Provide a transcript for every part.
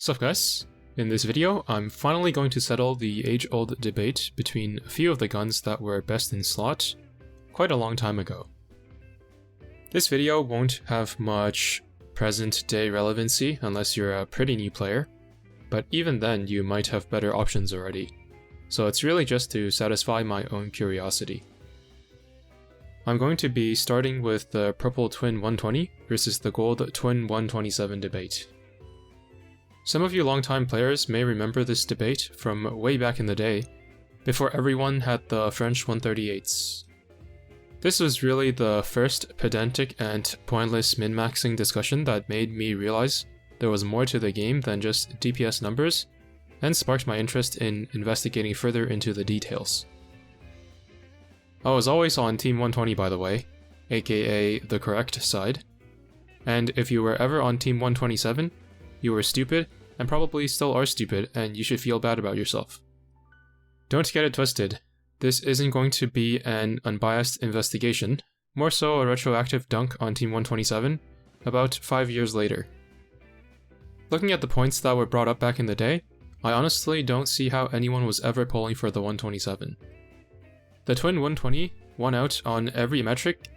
Sup guys, in this video I'm finally going to settle the age-old debate between a few of the guns that were best in slot quite a long time ago. This video won't have much present-day relevancy unless you're a pretty new player, but even then you might have better options already, so it's really just to satisfy my own curiosity. I'm going to be starting with the purple twin 120 versus the gold twin 127 debate. Some of you longtime players may remember this debate from way back in the day, before everyone had the French 138s. This was really the first pedantic and pointless min-maxing discussion that made me realize there was more to the game than just DPS numbers, and sparked my interest in investigating further into the details. I was always on Team 120 by the way, aka the correct side, and if you were ever on Team 127, you were stupid, and probably still are stupid, and you should feel bad about yourself. Don't get it twisted, this isn't going to be an unbiased investigation, more so a retroactive dunk on Team 127, about 5 years later. Looking at the points that were brought up back in the day, I honestly don't see how anyone was ever pulling for the 127. The twin 120 won out on every metric,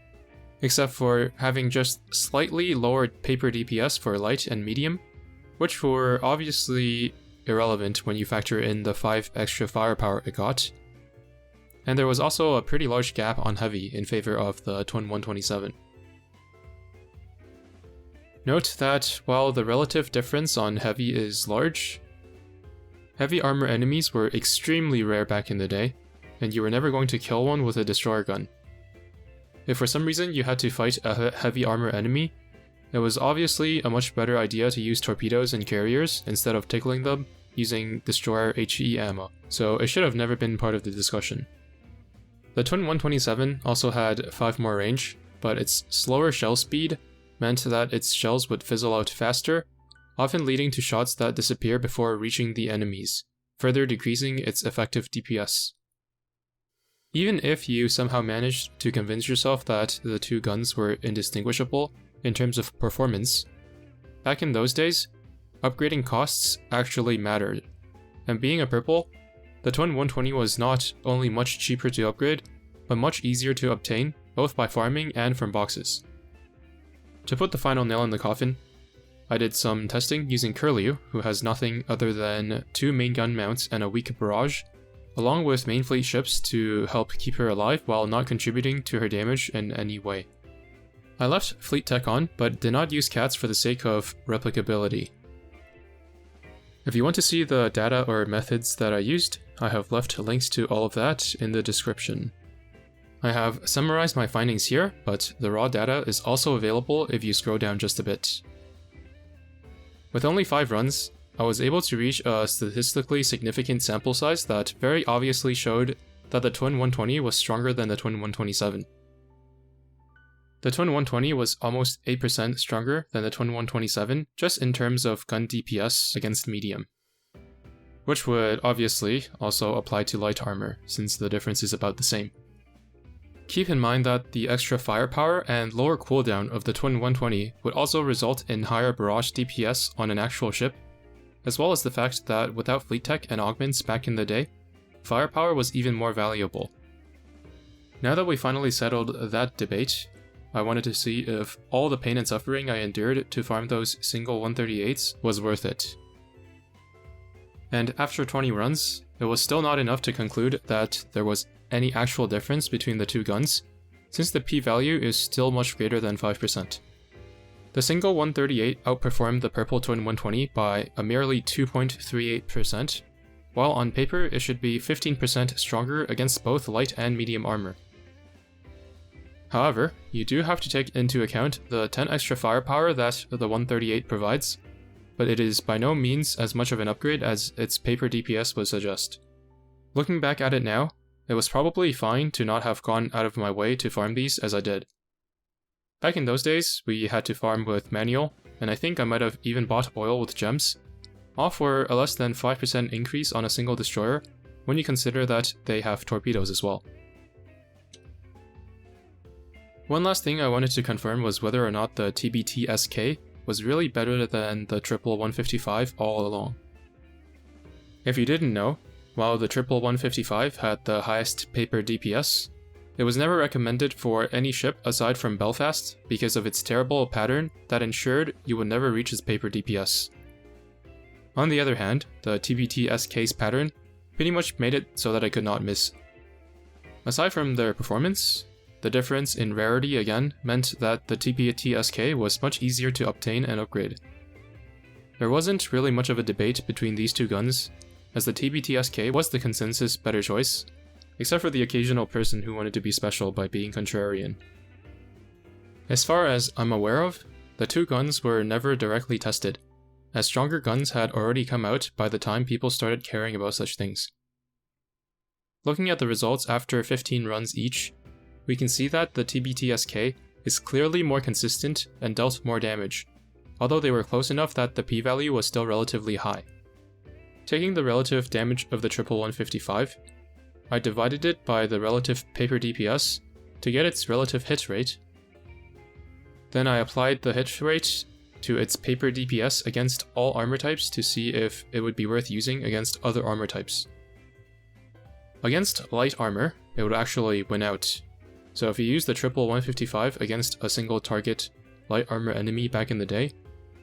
except for having just slightly lowered paper DPS for light and medium, which were obviously irrelevant when you factor in the 5 extra firepower it got. And there was also a pretty large gap on heavy in favor of the twin 127. Note that while the relative difference on heavy is large, heavy armor enemies were extremely rare back in the day, and you were never going to kill one with a destroyer gun. If for some reason you had to fight a heavy armor enemy, it was obviously a much better idea to use torpedoes and carriers instead of tickling them using destroyer HE ammo, so it should have never been part of the discussion. The twin 127 also had 5 more range, but its slower shell speed meant that its shells would fizzle out faster, often leading to shots that disappear before reaching the enemies, further decreasing its effective DPS. Even if you somehow managed to convince yourself that the two guns were indistinguishable in terms of performance, back in those days, upgrading costs actually mattered, and being a purple, the twin 120 was not only much cheaper to upgrade, but much easier to obtain, both by farming and from boxes. To put the final nail in the coffin, I did some testing using Curlew, who has nothing other than 2 main gun mounts and a weak barrage, along with main fleet ships to help keep her alive while not contributing to her damage in any way. I left fleet tech on, but did not use cats for the sake of replicability. If you want to see the data or methods that I used, I have left links to all of that in the description. I have summarized my findings here, but the raw data is also available if you scroll down just a bit. With only 5 runs, I was able to reach a statistically significant sample size that very obviously showed that the twin 120 was stronger than the twin 127. The twin 120 was almost 8% stronger than the twin 127 just in terms of gun DPS against medium, which would obviously also apply to light armor since the difference is about the same. Keep in mind that the extra firepower and lower cooldown of the twin 120 would also result in higher barrage DPS on an actual ship, as well as the fact that without fleet tech and augments back in the day, firepower was even more valuable. Now that we finally settled that debate, I wanted to see if all the pain and suffering I endured to farm those single 138s was worth it. And after 20 runs, it was still not enough to conclude that there was any actual difference between the two guns, since the p-value is still much greater than 5%. The single 138 outperformed the purple twin 120 by a merely 2.38%, while on paper it should be 15% stronger against both light and medium armor. However, you do have to take into account the 10 extra firepower that the 138 provides, but it is by no means as much of an upgrade as its paper DPS would suggest. Looking back at it now, it was probably fine to not have gone out of my way to farm these as I did. Back in those days, we had to farm with manual, and I think I might have even bought oil with gems, all for a less than 5% increase on a single destroyer when you consider that they have torpedoes as well. One last thing I wanted to confirm was whether or not the TBTSK was really better than the triple 155 all along. If you didn't know, while the triple 155 had the highest paper DPS, it was never recommended for any ship aside from Belfast because of its terrible pattern that ensured you would never reach its paper DPS. On the other hand, the TBTSK's pattern pretty much made it so that I could not miss. Aside from their performance, the difference in rarity again meant that the TBTSK was much easier to obtain and upgrade. There wasn't really much of a debate between these two guns, as the TBTSK was the consensus better choice, except for the occasional person who wanted to be special by being contrarian. As far as I'm aware of, the two guns were never directly tested, as stronger guns had already come out by the time people started caring about such things. Looking at the results after 15 runs each, we can see that the TBTSK is clearly more consistent and dealt more damage, although they were close enough that the p-value was still relatively high. Taking the relative damage of the triple 155, I divided it by the relative paper DPS to get its relative hit rate. Then I applied the hit rate to its paper DPS against all armor types to see if it would be worth using against other armor types. Against light armor, it would actually win out. So if you use the triple 155 against a single target light armor enemy back in the day,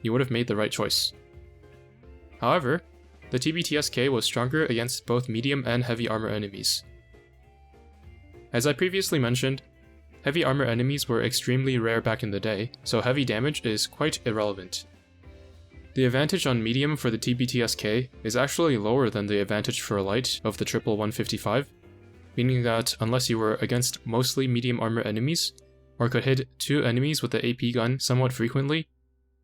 you would have made the right choice. However, the TBTSK was stronger against both medium and heavy armor enemies. As I previously mentioned, heavy armor enemies were extremely rare back in the day, so heavy damage is quite irrelevant. The advantage on medium for the TBTSK is actually lower than the advantage for light of the triple 155, meaning that unless you were against mostly medium armor enemies, or could hit two enemies with the AP gun somewhat frequently,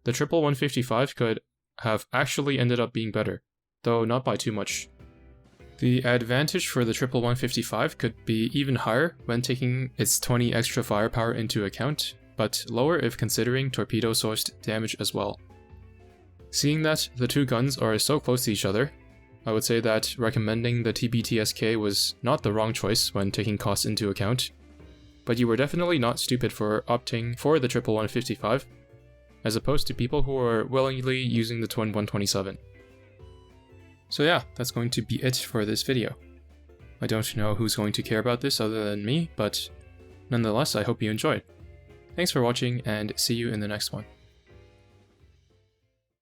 the triple 155 could have actually ended up being better, though not by too much. The advantage for the triple 155 could be even higher when taking its 20 extra firepower into account, but lower if considering torpedo-sourced damage as well. Seeing that the two guns are so close to each other, I would say that recommending the TBTSK was not the wrong choice when taking costs into account, but you were definitely not stupid for opting for the triple 155, as opposed to people who are willingly using the twin 127. So yeah, that's going to be it for this video. I don't know who's going to care about this other than me, but nonetheless I hope you enjoyed. Thanks for watching and see you in the next one.